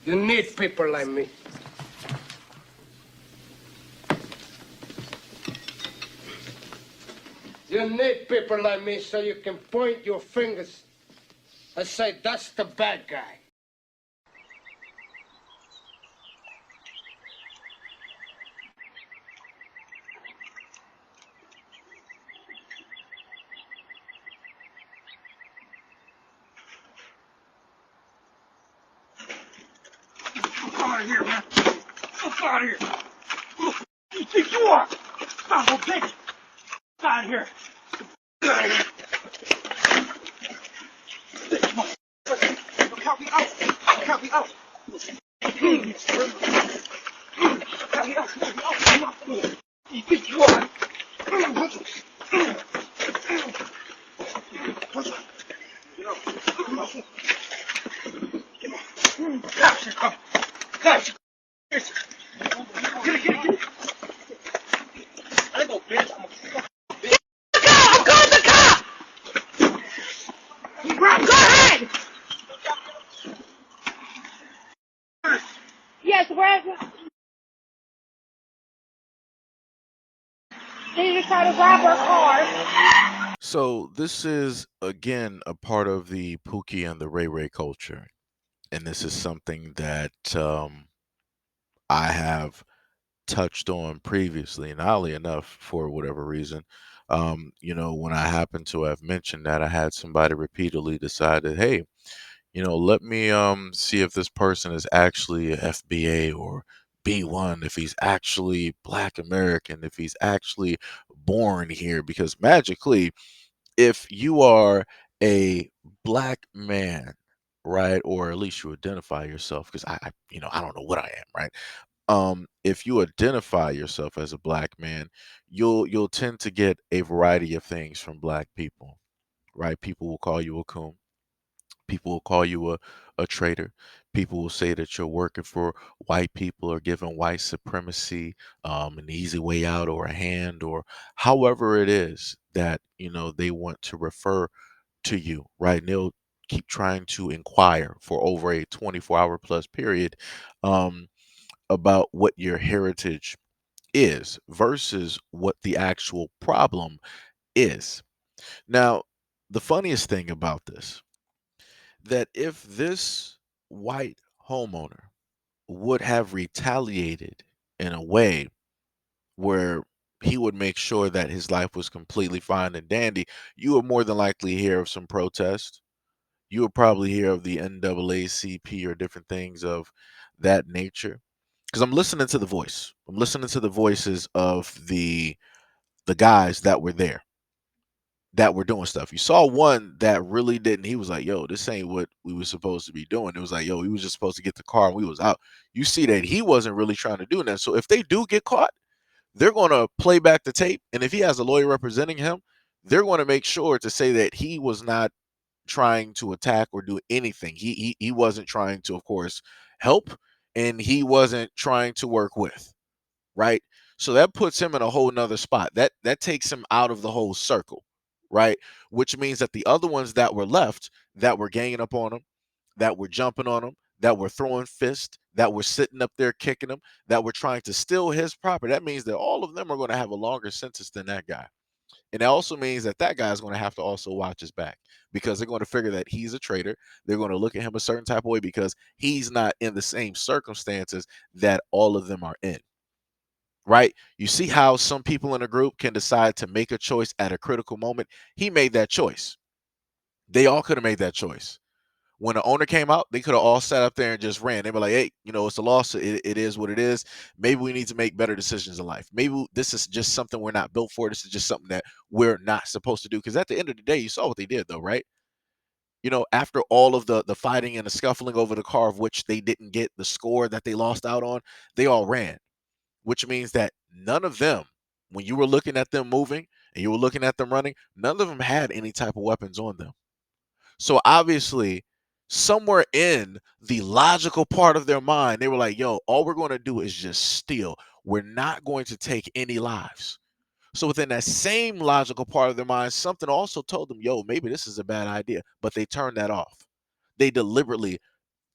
You need people like me. You need people like me so you can point your fingers and say, that's the bad guy. Get out of here, man. Get out of here. Who you think you are? Son of a bitch. Get out of here. Get out of here. Look, help me out. Help me out. Help me out. Help me out. Who you think you are? Get out. Come on. Come on. Cops are coming. Cops are coming. Get it. I go, bitch. I'm a fucking bitch. I'm calling the cop! Go ahead! Yes, where's it? They just try to rob our car. So this is again a part of the Pookie and the Ray Ray culture, and this is something that I have touched on previously, and oddly enough, for whatever reason, when I happened to have mentioned that, I had somebody repeatedly decided, hey, let me see if this person is actually a FBA or B1, if he's actually Black American, if he's actually born here, because magically if you are a black man, right, or at least you identify yourself, because I don't know what I am, right? If you identify yourself as a black man, you'll tend to get a variety of things from black people, right? People will call you a coon. People will call you a traitor. People will say that you're working for white people or giving white supremacy an easy way out or a hand or however it is that they want to refer to you, right? And they'll keep trying to inquire for over a 24-hour plus period um, about what your heritage is versus what the actual problem is. Now, the funniest thing about this, that if this white homeowner would have retaliated in a way where he would make sure that his life was completely fine and dandy, you would more than likely hear of some protest. You would probably hear of the NAACP or different things of that nature. Because I'm listening to the voice. I'm listening to the voices of the guys that were there, that were doing stuff. You saw one that really didn't. He was like, "Yo, this ain't what we were supposed to be doing." It was like, "Yo, we was just supposed to get the car and we was out." You see that he wasn't really trying to do that. So if they do get caught, they're going to play back the tape, and if he has a lawyer representing him, they're going to make sure to say that he was not trying to attack or do anything. He wasn't trying to, of course, help, and he wasn't trying to work with, right? So that puts him in a whole nother spot. That takes him out of the whole circle, right? Which means that the other ones that were left, that were ganging up on him, that were jumping on him, that were throwing fists, that were sitting up there kicking him, that were trying to steal his property. That means that all of them are going to have a longer sentence than that guy. And that also means that that guy is going to have to also watch his back, because they're going to figure that he's a traitor. They're going to look at him a certain type of way because he's not in the same circumstances that all of them are in, right? You see how some people in a group can decide to make a choice at a critical moment. He made that choice. They all could have made that choice. When the owner came out, they could have all sat up there and just ran. They were like, hey, it's a loss. It is what it is. Maybe we need to make better decisions in life. Maybe this is just something we're not built for. This is just something that we're not supposed to do. Because at the end of the day, you saw what they did, though, right? After all of the fighting and the scuffling over the car, of which they didn't get the score that they lost out on, they all ran, which means that none of them, when you were looking at them moving and you were looking at them running, none of them had any type of weapons on them. So obviously, somewhere in the logical part of their mind, they were like, yo, all we're going to do is just steal. We're not going to take any lives. So within that same logical part of their mind, something also told them, yo, maybe this is a bad idea. But they turned that off. They deliberately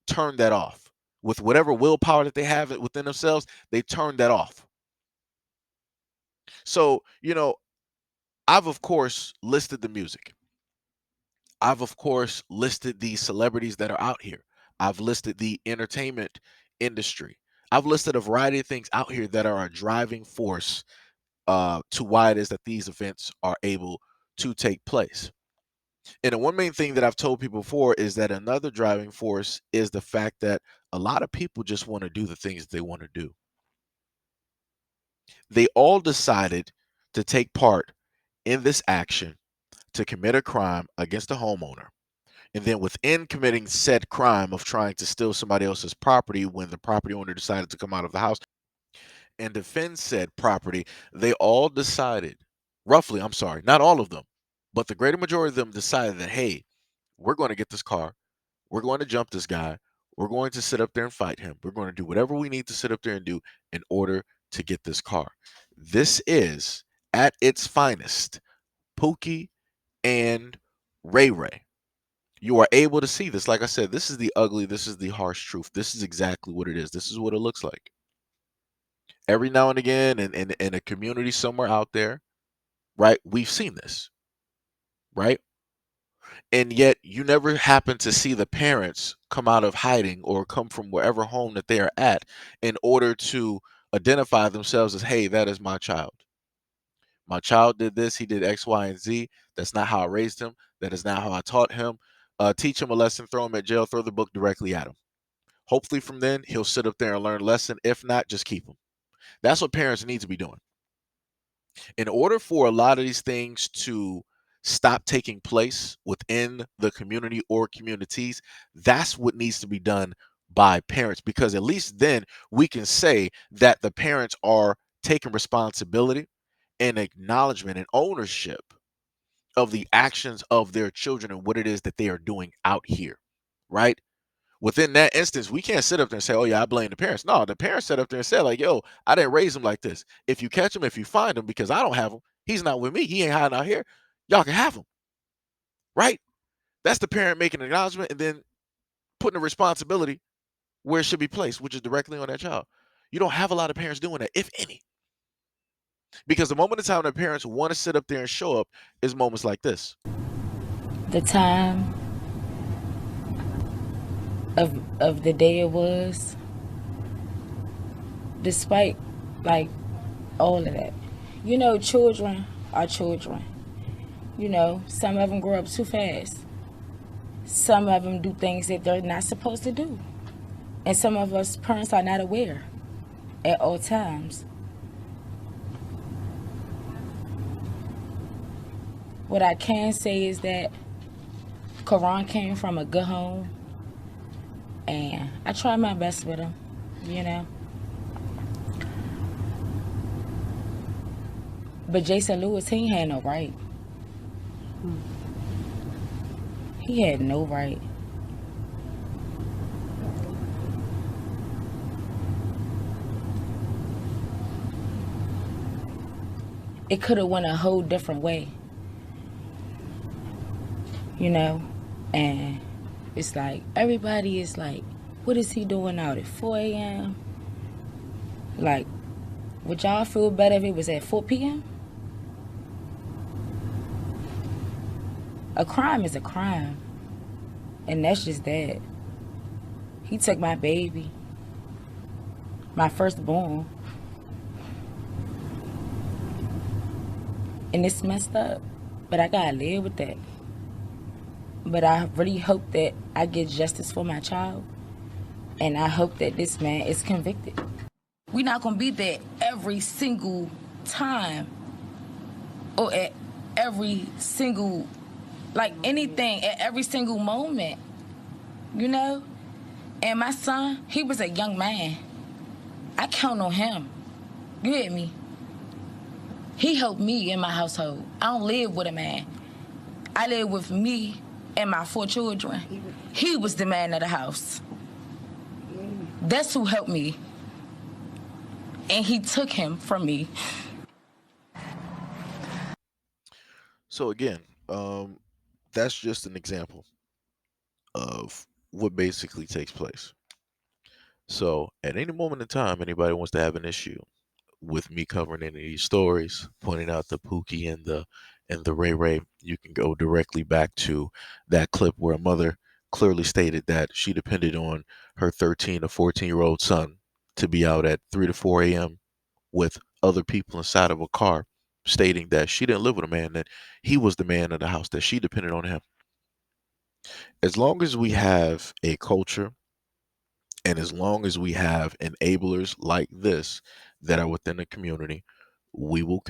turned that off, with whatever willpower that they have within themselves, they turn that off. So, I've of course listed the music. I've of course listed the celebrities that are out here. I've listed the entertainment industry. I've listed a variety of things out here that are a driving force to why it is that these events are able to take place. And the one main thing that I've told people before is that another driving force is the fact that a lot of people just want to do the things they want to do. They all decided to take part in this action to commit a crime against a homeowner. And then within committing said crime of trying to steal somebody else's property when the property owner decided to come out of the house and defend said property, they all decided, roughly, I'm sorry, not all of them, but the greater majority of them decided that, hey, we're going to get this car. We're going to jump this guy. We're going to sit up there and fight him. We're going to do whatever we need to sit up there and do in order to get this car. This is, at its finest, Pookie and Ray Ray. You are able to see this. Like I said, this is the ugly, this is the harsh truth. This is exactly what it is. This is what it looks like. Every now and again, in a community somewhere out there, right, we've seen this, right? And yet you never happen to see the parents come out of hiding or come from wherever home that they are at in order to identify themselves as, hey, that is my child. My child did this, he did X, Y, and Z. That's not how I raised him. That is not how I taught him. Teach him a lesson, throw him at jail, throw the book directly at him. Hopefully from then he'll sit up there and learn a lesson. If not, just keep him. That's what parents need to be doing. In order for a lot of these things to stop taking place within the community or communities, that's what needs to be done by parents, because at least then we can say that the parents are taking responsibility and acknowledgement and ownership of the actions of their children and what it is that they are doing out here, right? Within that instance, we can't sit up there and say, oh, yeah, I blame the parents. No, the parents sat up there and said, like, yo, I didn't raise him like this. If you catch him, if you find him, because I don't have him, he's not with me, he ain't hiding out here, y'all can have him, right? That's the parent making an acknowledgement and then putting the responsibility where it should be placed, which is directly on that child. You don't have a lot of parents doing that, if any. Because the moment of time that parents want to sit up there and show up is moments like this. The time of the day it was, despite like all of that. Children are children. Some of them grow up too fast. Some of them do things that they're not supposed to do. And some of us parents are not aware at all times. What I can say is that Karan came from a good home, and I tried my best with him, But Jason Lewis, he ain't had no right. He had no right. It could have went a whole different way. And it's like, everybody is like, what is he doing out at 4 a.m.? Like, would y'all feel better if it was at 4 p.m.? A crime is a crime. And that's just that. He took my baby, my firstborn. And it's messed up. But I gotta live with that. But I really hope that I get justice for my child. And I hope that this man is convicted. We're not gonna be there every single time. Or at every single, anything, at every single moment. And my son, he was a young man. I count on him. You hear me? He helped me in my household. I don't live with a man. I live with me and my 4 children. He was the man of the house. That's who helped me. And he took him from me. So again, that's just an example of what basically takes place. So at any moment in time, anybody wants to have an issue with me covering any of these stories, pointing out the Pookie and the Ray Ray, you can go directly back to that clip where a mother clearly stated that she depended on her 13 or 14-year-old son to be out at 3 to 4 a.m. with other people inside of a car, stating that she didn't live with a man, that he was the man of the house, that she depended on him. As long as we have a culture and as long as we have enablers like this that are within the community, we will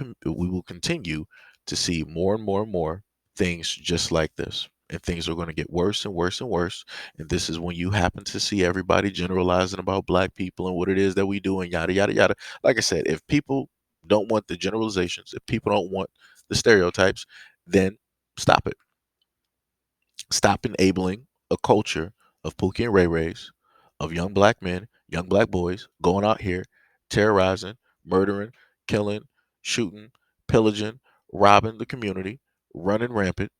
continue to see more and more and more things just like this. And things are going to get worse and worse and worse. And this is when you happen to see everybody generalizing about black people and what it is that we do and yada yada yada. Like I said, if people don't want the generalizations, if people don't want the stereotypes, then stop it. Stop enabling a culture of Pookie and Ray Rays, of young black men, young black boys going out here, terrorizing, murdering, killing, shooting, pillaging, robbing the community, running rampant,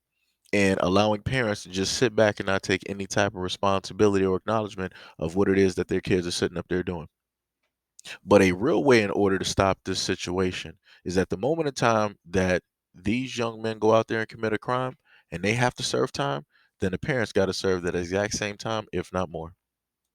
and allowing parents to just sit back and not take any type of responsibility or acknowledgement of what it is that their kids are sitting up there doing. But a real way in order to stop this situation is at the moment in time that these young men go out there and commit a crime and they have to serve time, then the parents got to serve that exact same time, if not more.